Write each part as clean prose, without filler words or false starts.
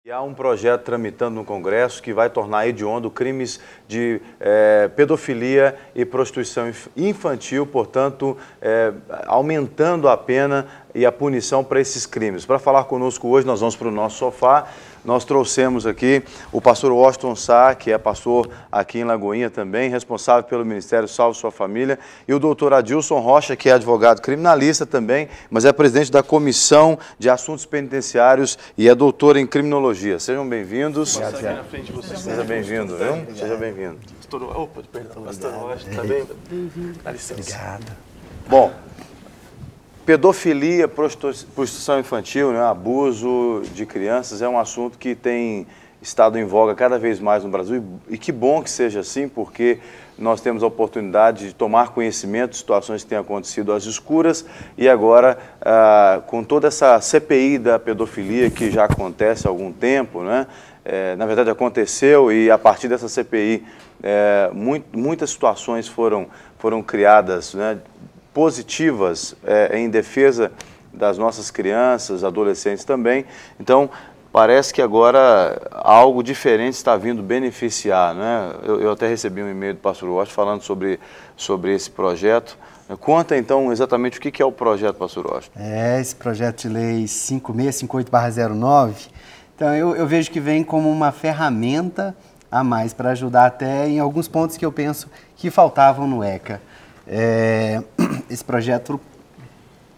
E há um projeto tramitando no Congresso que vai tornar hediondo crimes de pedofilia e prostituição infantil, portanto, aumentando a pena e a punição para esses crimes. Para falar conosco hoje, nós vamos para o nosso sofá. Nós trouxemos aqui o pastor Washington Sá, que é pastor aqui em Lagoinha também, responsável pelo Ministério Salve Sua Família, e o doutor Adilson Rocha, que é advogado criminalista também, mas é presidente da Comissão de Assuntos Penitenciários e é doutor em Criminologia. Sejam bem-vindos. Seja bem-vindo, viu? Seja bem-vindo. Opa, perdão, pastor Rocha, tá bem? Bem-vindo. Dá licença. Obrigado. Bom, pedofilia, prostituição infantil, né, abuso de crianças é um assunto que tem estado em voga cada vez mais no Brasil e que bom que seja assim, porque nós temos a oportunidade de tomar conhecimento de situações que têm acontecido às escuras e agora, com toda essa CPI da pedofilia que já acontece há algum tempo, né, na verdade aconteceu e a partir dessa CPI muitas situações foram criadas, né, positivas em defesa das nossas crianças, adolescentes também. Então, parece que agora algo diferente está vindo beneficiar, né? Eu até recebi um e-mail do pastor Washington falando sobre esse projeto. Conta, então, exatamente o que é o projeto, pastor Washington. Esse projeto de lei 5658/09, então eu vejo que vem como uma ferramenta a mais para ajudar até em alguns pontos que eu penso que faltavam no ECA. Esse projeto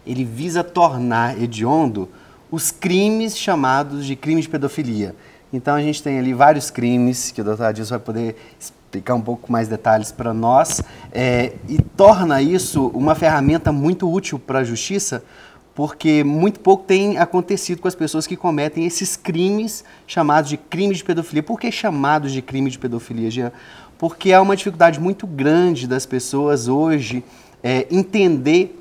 ele visa tornar hediondo os crimes chamados de crimes de pedofilia. Então a gente tem ali vários crimes que o doutor Adilson vai poder explicar um pouco mais detalhes para nós e torna isso uma ferramenta muito útil para a justiça, porque muito pouco tem acontecido com as pessoas que cometem esses crimes chamados de crimes de pedofilia. Por que chamados de crime de pedofilia, Jean? Porque há uma dificuldade muito grande das pessoas hoje entender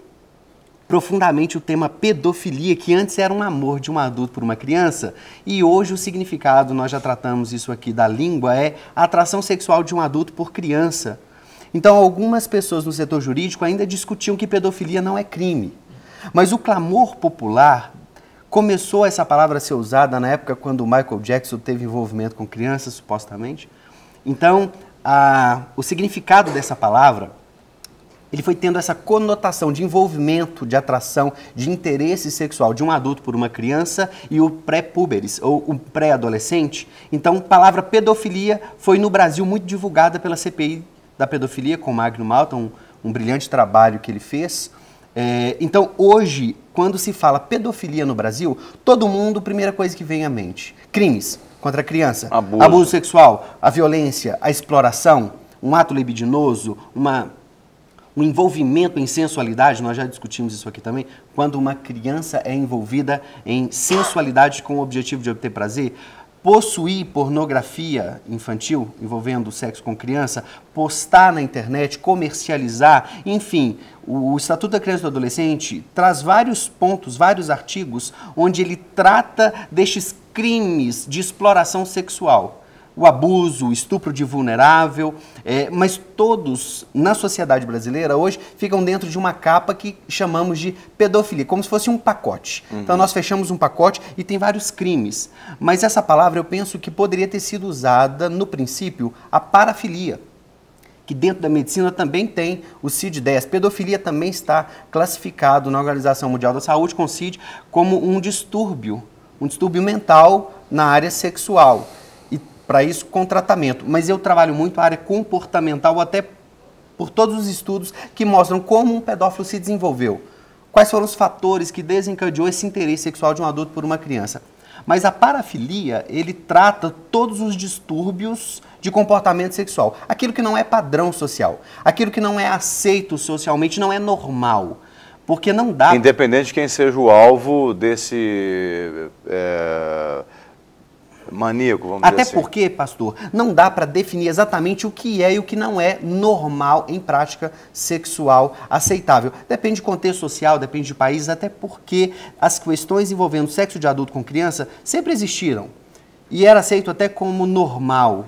profundamente o tema pedofilia, que antes era um amor de um adulto por uma criança, e hoje o significado, nós já tratamos isso aqui da língua, é a atração sexual de um adulto por criança. Então, algumas pessoas no setor jurídico ainda discutiam que pedofilia não é crime. Mas o clamor popular começou essa palavra a ser usada na época quando o Michael Jackson teve envolvimento com crianças, supostamente. Então, o significado dessa palavra, ele foi tendo essa conotação de envolvimento, de atração, de interesse sexual de um adulto por uma criança e o pré-púberes, ou o pré-adolescente. Então, a palavra pedofilia foi no Brasil muito divulgada pela CPI da pedofilia, com o Magno Malta, um brilhante trabalho que ele fez. Então, hoje, quando se fala pedofilia no Brasil, todo mundo, primeira coisa que vem à mente, crimes contra a criança, abuso sexual, a violência, a exploração, um ato libidinoso, um envolvimento em sensualidade, nós já discutimos isso aqui também, quando uma criança é envolvida em sensualidade com o objetivo de obter prazer, possuir pornografia infantil envolvendo sexo com criança, postar na internet, comercializar, enfim, o Estatuto da Criança e do Adolescente traz vários pontos, vários artigos, onde ele trata destes crimes de exploração sexual. O abuso, o estupro de vulnerável, mas todos na sociedade brasileira hoje ficam dentro de uma capa que chamamos de pedofilia, como se fosse um pacote. Então nós fechamos um pacote e tem vários crimes. Mas essa palavra eu penso que poderia ter sido usada no princípio a parafilia, que dentro da medicina também tem o CID-10. Pedofilia também está classificado na Organização Mundial da Saúde, com CID, como um distúrbio mental na área sexual. Para isso, com tratamento. Mas eu trabalho muito a área comportamental, até por todos os estudos que mostram como um pedófilo se desenvolveu. Quais foram os fatores que desencadeou esse interesse sexual de um adulto por uma criança. Mas a parafilia, ele trata todos os distúrbios de comportamento sexual. Aquilo que não é padrão social, aquilo que não é aceito socialmente, não é normal. Porque não dá... Independente de quem seja o alvo desse... maníaco, vamos dizer assim. Até porque, pastor, não dá para definir exatamente o que é e o que não é normal em prática sexual aceitável. Depende de contexto social, depende de país, até porque as questões envolvendo sexo de adulto com criança sempre existiram. E era aceito até como normal.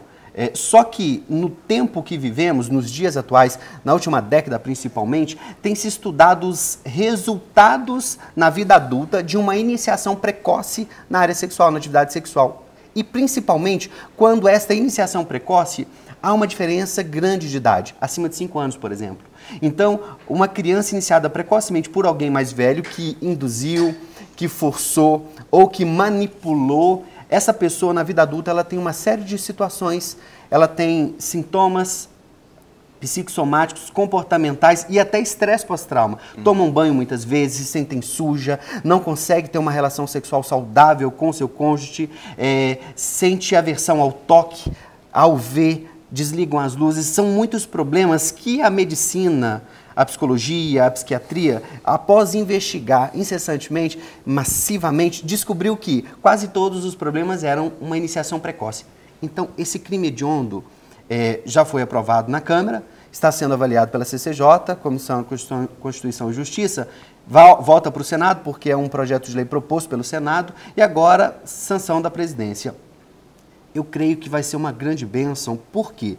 Só que no tempo que vivemos, nos dias atuais, na última década principalmente, tem se estudado os resultados na vida adulta de uma iniciação precoce na área sexual, na atividade sexual. E principalmente quando esta iniciação precoce há uma diferença grande de idade, acima de 5 anos, por exemplo. Então, uma criança iniciada precocemente por alguém mais velho que induziu, que forçou ou que manipulou, essa pessoa na vida adulta ela tem uma série de situações, ela tem sintomas psicossomáticos, comportamentais e até estresse pós-trauma. Tomam banho muitas vezes, se sentem suja, não consegue ter uma relação sexual saudável com seu cônjuge, sente aversão ao toque, ao ver, desligam as luzes. São muitos problemas que a medicina, a psicologia, a psiquiatria, após investigar incessantemente, massivamente, descobriu que quase todos os problemas eram uma iniciação precoce. Então, esse crime hediondo já foi aprovado na Câmara, está sendo avaliado pela CCJ, Comissão de Constituição e Justiça, volta para o Senado, porque é um projeto de lei proposto pelo Senado, e agora sanção da presidência. Eu creio que vai ser uma grande bênção, porque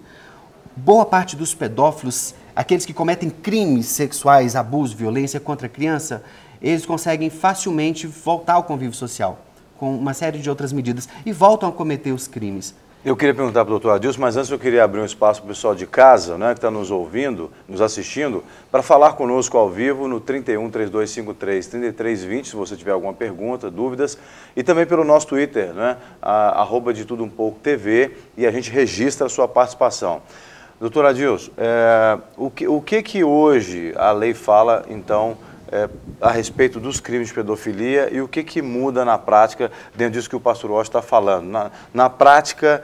boa parte dos pedófilos, aqueles que cometem crimes sexuais, abuso, violência contra a criança, eles conseguem facilmente voltar ao convívio social, com uma série de outras medidas, e voltam a cometer os crimes. Eu queria perguntar para o doutor Adilson, mas antes eu queria abrir um espaço para o pessoal de casa, né, que está nos ouvindo, nos assistindo, para falar conosco ao vivo no 31-3253-3320, se você tiver alguma pergunta, dúvidas, e também pelo nosso Twitter, né, @de-tudo-um-pouco-tv, e a gente registra a sua participação. Doutor Adilson, o que hoje a lei fala, então, a respeito dos crimes de pedofilia e o que muda na prática dentro disso que o pastor Washington está falando? Na prática,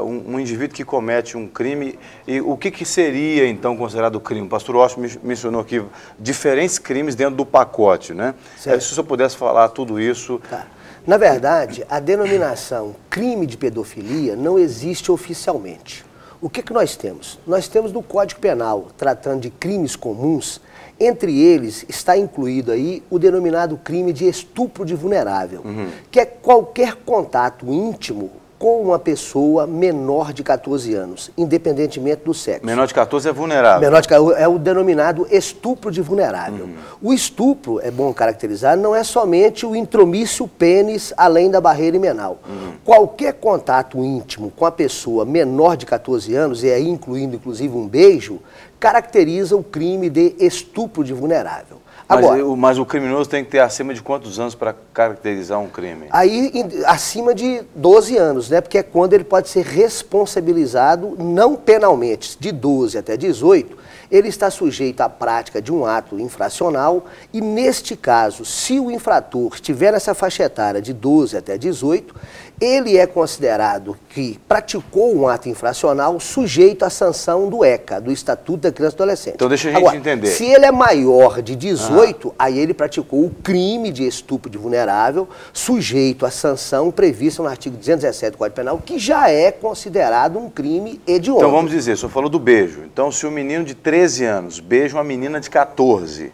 um indivíduo que comete um crime, e o que seria então considerado crime? O pastor Washington mencionou aqui diferentes crimes dentro do pacote, né? Se o senhor pudesse falar tudo isso... Tá. Na verdade, a denominação crime de pedofilia não existe oficialmente. O que nós temos? Nós temos no Código Penal, tratando de crimes comuns, entre eles está incluído aí o denominado crime de estupro de vulnerável, que é qualquer contato íntimo com uma pessoa menor de 14 anos, independentemente do sexo. Menor de 14 é vulnerável. Menor de 14 é o denominado estupro de vulnerável. O estupro, é bom caracterizar, não é somente o intromício pênis além da barreira himenal. Qualquer contato íntimo com a pessoa menor de 14 anos, e aí incluindo inclusive um beijo, caracteriza o crime de estupro de vulnerável. Agora, mas o criminoso tem que ter acima de quantos anos para caracterizar um crime? Aí, acima de 12 anos, né? Porque é quando ele pode ser responsabilizado, não penalmente, de 12 até 18, ele está sujeito à prática de um ato infracional e, neste caso, se o infrator estiver nessa faixa etária de 12 até 18, ele é considerado que praticou um ato infracional sujeito à sanção do ECA, do Estatuto da Criança e do Adolescente. Então deixa a gente entender. Se ele é maior de 18, aí ele praticou o crime de estupro de vulnerável, sujeito à sanção prevista no artigo 217 do Código Penal, que já é considerado um crime hediondo. Então vamos dizer, o senhor falou do beijo. Então se o menino de 13 anos beija uma menina de 14...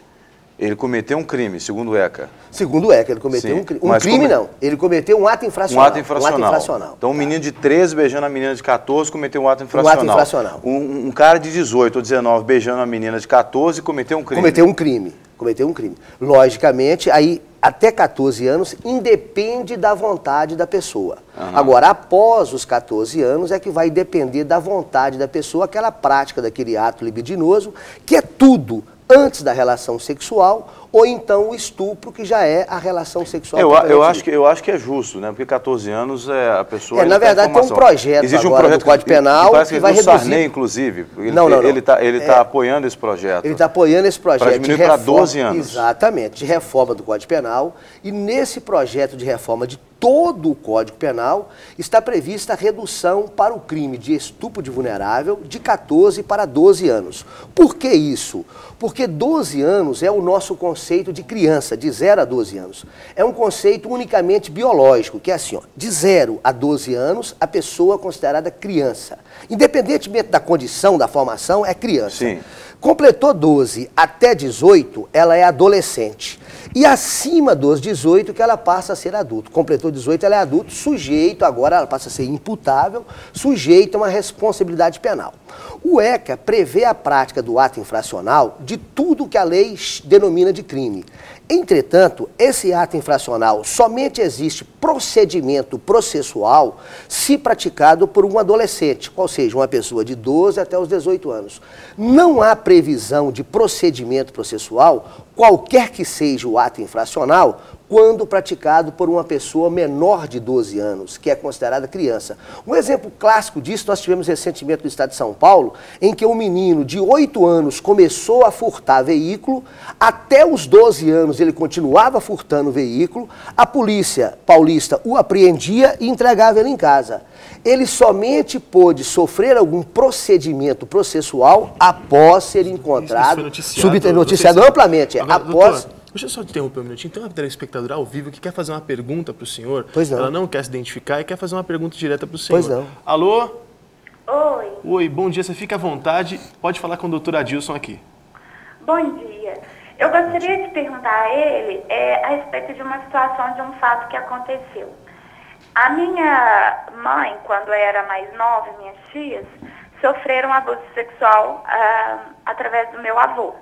ele cometeu um crime, segundo o ECA. Segundo o ECA, ele cometeu um crime. Um crime não, ele cometeu um ato infracional. Um ato infracional. Então um menino de 13 beijando a menina de 14 cometeu um ato infracional. Um ato infracional. Um cara de 18 ou 19 beijando a menina de 14 cometeu um crime. Cometeu um crime. Cometeu um crime. Logicamente, aí até 14 anos independe da vontade da pessoa. Agora, após os 14 anos é que vai depender da vontade da pessoa, aquela prática daquele ato libidinoso, que é tudo antes da relação sexual, ou então o estupro, que já é a relação sexual. Eu acho que é justo, né? Porque 14 anos a pessoa... na verdade, tem um projeto agora do Código Penal que vai reduzir... Sarney, inclusive, não. Ele está apoiando esse projeto. Ele está apoiando esse projeto. Para diminuir para 12 anos. Exatamente, de reforma do Código Penal. E nesse projeto de reforma de todo o Código Penal, está prevista a redução para o crime de estupro de vulnerável de 14 para 12 anos. Por que isso? Porque 12 anos é o nosso conceito de criança, de 0 a 12 anos. É um conceito unicamente biológico, que é assim, ó, de 0 a 12 anos, a pessoa é considerada criança. Independentemente da condição, da formação, é criança. Sim. Completou 12 até 18, ela é adolescente. E acima dos 18 que ela passa a ser adulto. Completou 18, ela é adulto, sujeito, agora ela passa a ser imputável, sujeito a uma responsabilidade penal. O ECA prevê a prática do ato infracional de tudo que a lei denomina de crime. Entretanto, esse ato infracional somente existe procedimento processual se praticado por um adolescente, ou seja, uma pessoa de 12 até os 18 anos. Não há previsão de procedimento processual, qualquer que seja o ato infracional, quando praticado por uma pessoa menor de 12 anos, que é considerada criança. Um exemplo clássico disso nós tivemos recentemente no estado de São Paulo, em que um menino de 8 anos começou a furtar veículo, até os 12 anos ele continuava furtando o veículo, a polícia paulista o apreendia e entregava ele em casa. Ele somente pôde sofrer algum procedimento processual após ser encontrado, noticiado amplamente, após... Deixa eu só interromper um minutinho. Tem uma telespectadora ao vivo que quer fazer uma pergunta para o senhor. Pois não. Ela não quer se identificar e quer fazer uma pergunta direta para o senhor. Pois não. Alô? Oi. Oi, bom dia. Você fica à vontade. Pode falar com o doutor Adilson aqui. Bom dia. Eu gostaria de perguntar a ele a respeito de uma situação, de um fato que aconteceu. A minha mãe, quando era mais nova, minhas tias, sofreram um abuso sexual através do meu avô.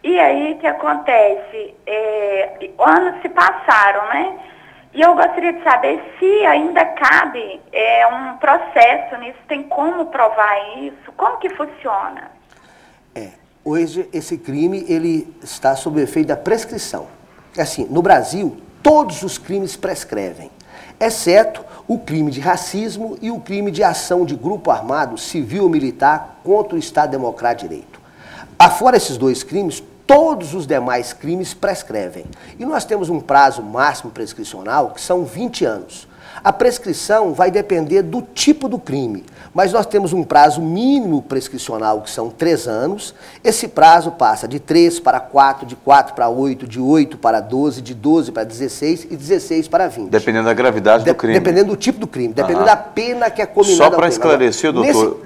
E aí, o que acontece? Anos se passaram, né? E eu gostaria de saber se ainda cabe um processo nisso, tem como provar isso? Como que funciona? Hoje, esse crime, ele está sob o efeito da prescrição. Assim, no Brasil, todos os crimes prescrevem, exceto o crime de racismo e o crime de ação de grupo armado, civil ou militar, contra o Estado Democrático de Direito. Afora esses dois crimes, todos os demais crimes prescrevem. E nós temos um prazo máximo prescricional, que são 20 anos. A prescrição vai depender do tipo do crime, mas nós temos um prazo mínimo prescricional, que são 3 anos. Esse prazo passa de 3 para 4, de 4 para 8, de 8 para 12, de 12 para 16 e 16 para 20. Dependendo da gravidade do crime. Dependendo do tipo do crime, dependendo da pena que é combinada. Só para esclarecer, doutor,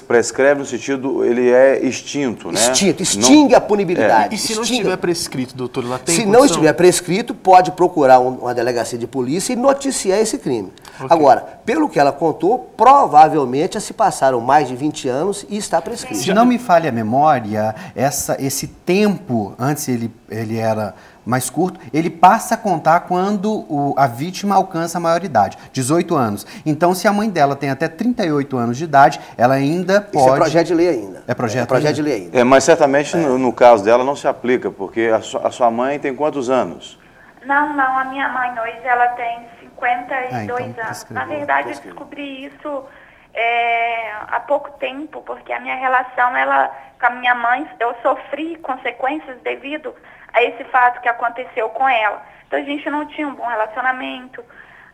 prescreve no sentido, ele é extinto, né? Extinto, extingue a punibilidade. E se não estiver prescrito, doutor, ela tem Se condição? não estiver prescrito, pode procurar uma delegacia de polícia e noticiar esse crime. Okay. Agora, pelo que ela contou, provavelmente se passaram mais de 20 anos e está prescrito. Se não me falha a memória, esse tempo, antes ele era mais curto, ele passa a contar quando a vítima alcança a maioridade, 18 anos. Então, se a mãe dela tem até 38 anos de idade, ela ainda pode... Isso é projeto de lei ainda. É projeto de lei ainda. Mas certamente no caso dela não se aplica, porque a sua mãe tem quantos anos? Não, a minha mãe hoje ela tem 52 então anos. Na verdade, eu descobri isso há pouco tempo, porque a minha relação com a minha mãe, eu sofri consequências devido a esse fato que aconteceu com ela. Então a gente não tinha um bom relacionamento,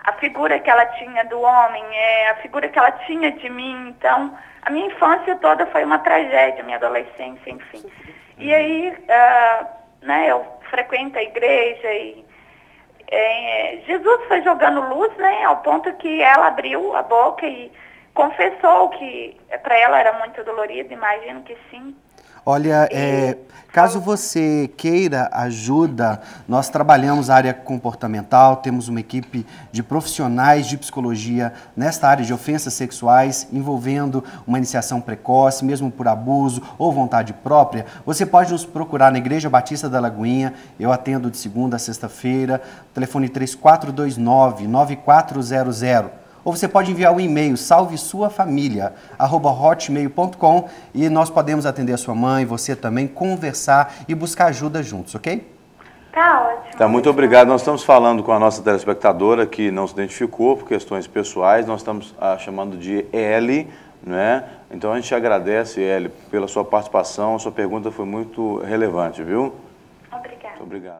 a figura que ela tinha do homem, a figura que ela tinha de mim. Então a minha infância toda foi uma tragédia, minha adolescência, enfim. E aí, eu frequento a igreja e Jesus foi jogando luz, né, ao ponto que ela abriu a boca e confessou que para ela era muito dolorido, imagino que sim. Olha, caso você queira ajuda, nós trabalhamos a área comportamental, temos uma equipe de profissionais de psicologia nesta área de ofensas sexuais, envolvendo uma iniciação precoce, mesmo por abuso ou vontade própria. Você pode nos procurar na Igreja Batista da Lagoinha, eu atendo de segunda a sexta-feira, telefone 3429-9400. Ou você pode enviar um e-mail, salvesuafamilia@hotmail.com, e nós podemos atender a sua mãe, você também, conversar e buscar ajuda juntos, ok? Tá ótimo. Tá, muito obrigado. Nós estamos falando com a nossa telespectadora que não se identificou por questões pessoais. Nós estamos chamando de Eli, né? Então a gente agradece, Eli, pela sua participação. A sua pergunta foi muito relevante, viu? Obrigada. Muito obrigado.